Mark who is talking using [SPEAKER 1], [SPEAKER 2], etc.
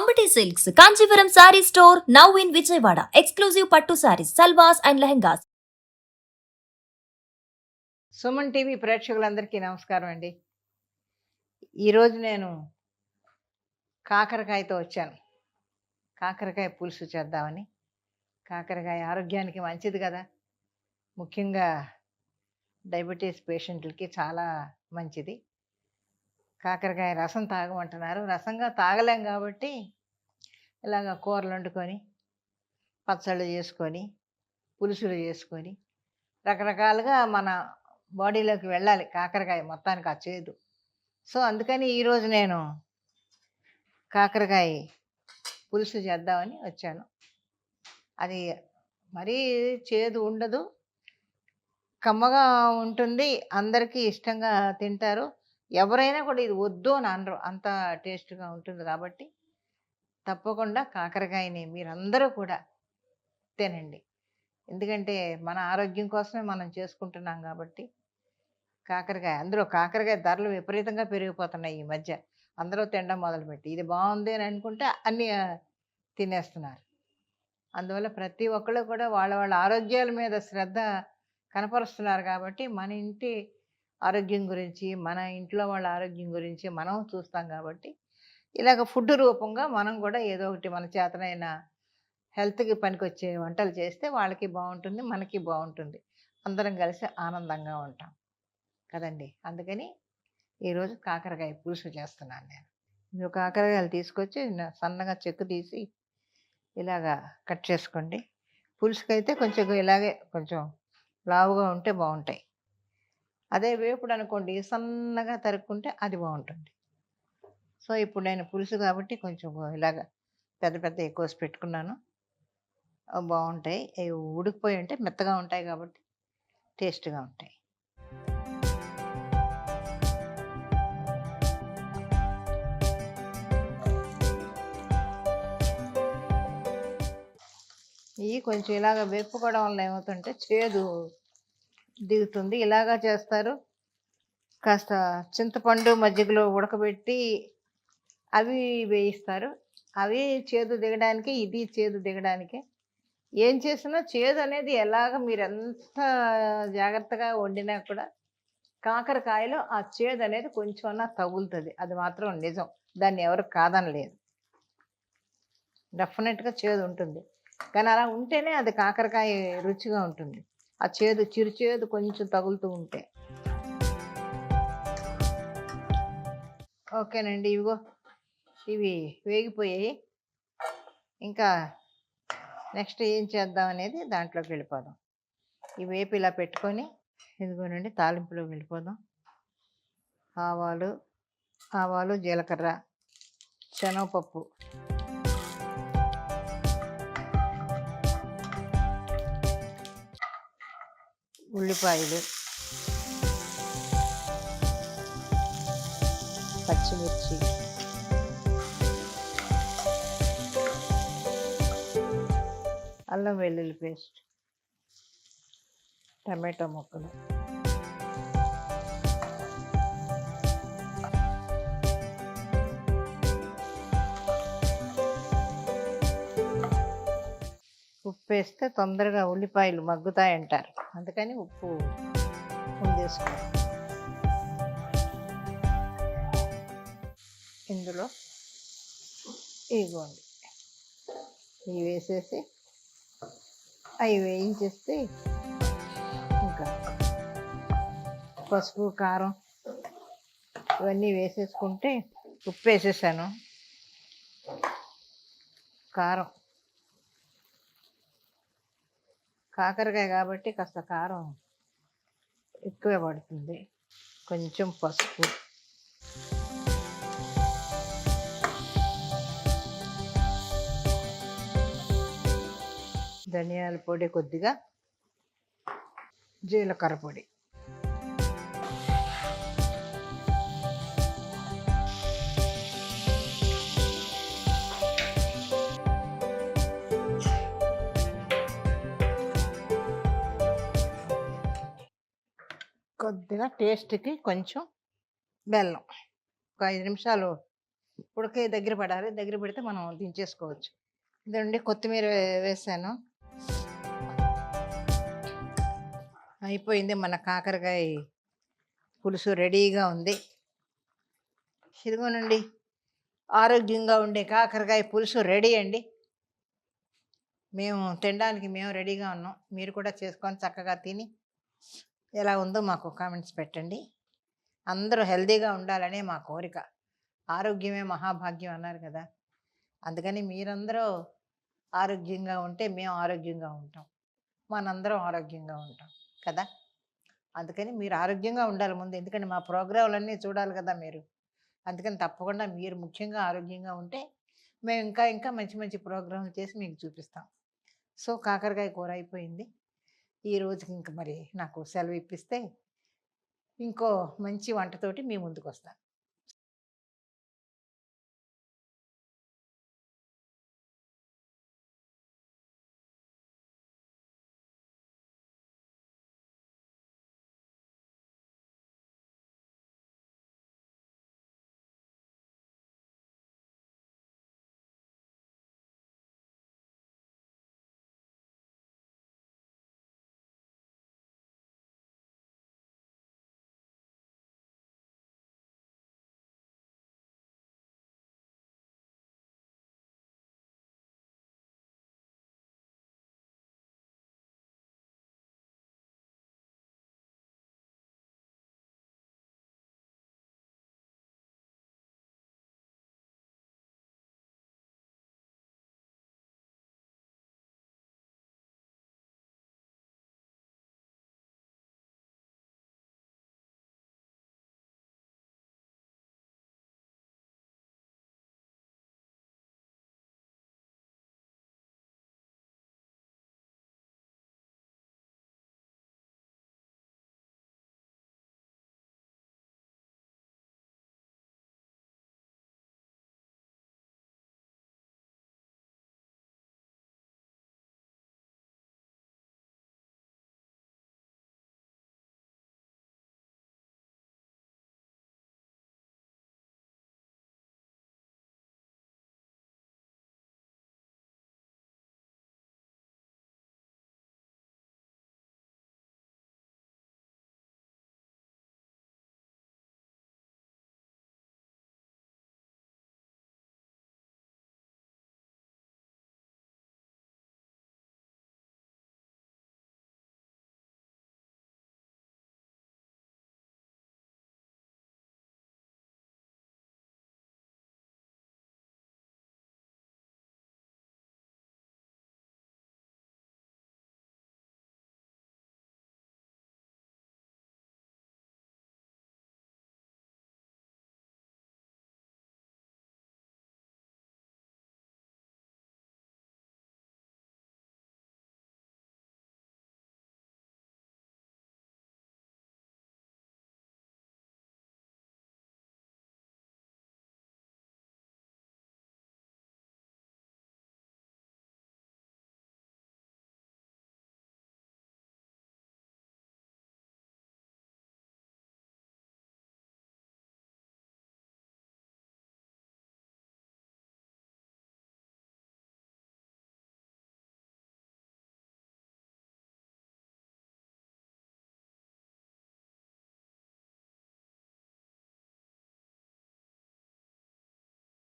[SPEAKER 1] Ambati Silks, Kanchipuram Saree Store, now in Vijayawada. Exclusive Pattu Sarees, Salwas and Lehengas.
[SPEAKER 2] Suman TV ప్రేక్షకులందరికీ నమస్కారం అండి. ఈరోజు నేను కాకరకాయతో వచ్చాను. కాకరకాయ పులుసు చేద్దామని. కాకరకాయ ఆరోగ్యానికి మంచిది కదా, ముఖ్యంగా డయాబెటీస్ పేషెంట్లకి చాలా మంచిది. కాకరకాయ రసం తాగమంటున్నారు. రసంగా తాగలేం కాబట్టి ఇలాగ కూరలు వండుకొని, పచ్చళ్ళు చేసుకొని, పులుసులు చేసుకొని, రకరకాలుగా మన బాడీలోకి వెళ్ళాలి కాకరకాయ మొత్తానికి ఆ చేదు. సో అందుకని ఈరోజు నేను కాకరకాయ పులుసు చేద్దామని వచ్చాను. అది మరీ చేదు ఉండదు, కమ్మగా ఉంటుంది, అందరికీ ఇష్టంగా తింటారు. ఎవరైనా కూడా ఇది వద్దు అని అనరు, అంత టేస్ట్గా ఉంటుంది. కాబట్టి తప్పకుండా కాకరకాయని మీరందరూ కూడా తినండి. ఎందుకంటే మన ఆరోగ్యం కోసమే మనం చేసుకుంటున్నాం కాబట్టి. కాకరకాయ, అందులో కాకరకాయ ధరలు విపరీతంగా పెరిగిపోతున్నాయి ఈ మధ్య. అందరూ తినడం మొదలుపెట్టి ఇది బాగుంది అని అనుకుంటే అన్నీ తినేస్తున్నారు. అందువల్ల ప్రతి ఒక్కళ్ళు కూడా వాళ్ళ వాళ్ళ ఆరోగ్యాల మీద శ్రద్ధ కనపరుస్తున్నారు. కాబట్టి మన ఇంటి ఆరోగ్యం గురించి, మన ఇంట్లో వాళ్ళ ఆరోగ్యం గురించి మనం చూస్తాం. కాబట్టి ఇలాగ ఫుడ్ రూపంగా మనం కూడా ఏదో ఒకటి మన చేతనైన హెల్త్కి పనికొచ్చే వంటలు చేస్తే వాళ్ళకి బాగుంటుంది, మనకి బాగుంటుంది, అందరం కలిసి ఆనందంగా ఉంటాం కదండి. అందుకని ఈరోజు కాకరకాయ పులుసు చేస్తున్నాను నేను. మీరు కాకరకాయలు తీసుకొచ్చి సన్నగా చెక్కు తీసి ఇలాగా కట్ చేసుకోండి. పులుసుకైతే కొంచెం ఇలాగే కొంచెం లావుగా ఉంటే బాగుంటాయి. అదే వేపుడు అనుకోండి, సన్నగా తరుక్కుంటే అది బాగుంటుంది. సో ఇప్పుడు నేను పులుసు కాబట్టి కొంచెం ఇలాగ పెద్ద పెద్ద కోసి పెట్టుకున్నాను. బాగుంటాయి. అవి ఉడికిపోయి ఉంటే మెత్తగా ఉంటాయి కాబట్టి టేస్ట్గా ఉంటాయి. ఇవి కొంచెం ఇలాగ వేపుకోవడం వల్ల ఏమవుతుంటే చేదు దిగుతుంది. ఇలాగా చేస్తారు. కాస్త చింతపండు మజ్జిగలో ఉడకబెట్టి అవి వేయిస్తారు. అవి చేదు దిగడానికి, ఇది చేదు దిగడానికి. ఏం చేసినా చేదు అనేది ఎలాగ మీరు ఎంత జాగ్రత్తగా వండినా కూడా కాకరకాయలో ఆ చేదు అనేది కొంచెం తగులుతుంది. అది మాత్రం నిజం, దాన్ని ఎవరు కాదనలేదు. డెఫినెట్గా చేదు ఉంటుంది, కానీ అలా ఉంటేనే అది కాకరకాయ రుచిగా ఉంటుంది. ఆ చేదు, చిరు చేదు కొంచెం తగులుతూ ఉంటే. ఓకేనండి, ఇవిగో ఇవి వేగిపోయాయి. ఇంకా నెక్స్ట్ ఏం చేద్దాం అనేది దాంట్లోకి వెళ్ళిపోదాం. ఈ వేపు ఇలా పెట్టుకొని ఇదిగోనండి తాలింపులోకి వెళ్ళిపోదాం. ఆవాలు, జీలకర్ర, శనగపప్పు, ఉల్లిపాయలు, పచ్చిమిర్చి, అల్లం వెల్లుల్లి పేస్ట్, టమాటో ముక్కలు, ఉప్పు వేస్తే తొందరగా ఉల్లిపాయలు మగ్గుతాయంటారు, అందుకని ఉప్పు ముందేసుకోండి. ఇందులో ఇవ్వండి ఇవి వేసేసి అవి వేయించేస్తే ఇంకా పసుపు, కారం ఇవన్నీ వేసేసుకుంటే, ఉప్పు వేసేసాను, కారం, కాకరకాయ కాబట్టి కాస్త కారం ఎక్కువే పడుతుంది, కొంచెం పసుపు, ధనియాల పొడి కొద్దిగా, జీలకర్ర పొడి, కొద్దిగా టేస్ట్కి కొంచెం బెల్లం. ఒక 5 నిమిషాలు ఉడకే దగ్గర పడాలి. దగ్గర పెడితే మనం దించేసుకోవచ్చు. ఇదండి కొత్తిమీర వేసాను. అయిపోయింది మన కాకరకాయ పులుసు రెడీగా ఉంది. ఇదిగోనండి ఆరోగ్యంగా ఉండే కాకరకాయ పులుసు రెడీ అండి. మేము తినడానికి మేము రెడీగా ఉన్నాం. మీరు కూడా చేసుకొని చక్కగా తిని ఎలా ఉందో మాకు కామెంట్స్ పెట్టండి. అందరూ హెల్తీగా ఉండాలనే మా కోరిక. ఆరోగ్యమే మహాభాగ్యం అన్నారు కదా! అందుకని మీరందరూ ఆరోగ్యంగా ఉంటే మేము ఆరోగ్యంగా ఉంటాం. మనందరం ఆరోగ్యంగా ఉంటాం కదా! అందుకని మీరు ఆరోగ్యంగా ఉండాలి ముందు. ఎందుకంటే మా ప్రోగ్రాములన్నీ చూడాలి కదా మీరు. అందుకని తప్పకుండా మీరు ముఖ్యంగా ఆరోగ్యంగా ఉంటే మేము ఇంకా ఇంకా మంచి మంచి ప్రోగ్రాములు చేసి మీకు చూపిస్తాం. సో, కాకరకాయ కూర అయిపోయింది. ఈ రోజుకి ఇంక మరి నాకు సెలవు ఇప్పిస్తే ఇంకో మంచి వంటతోటి మీ ముందుకొస్తాను.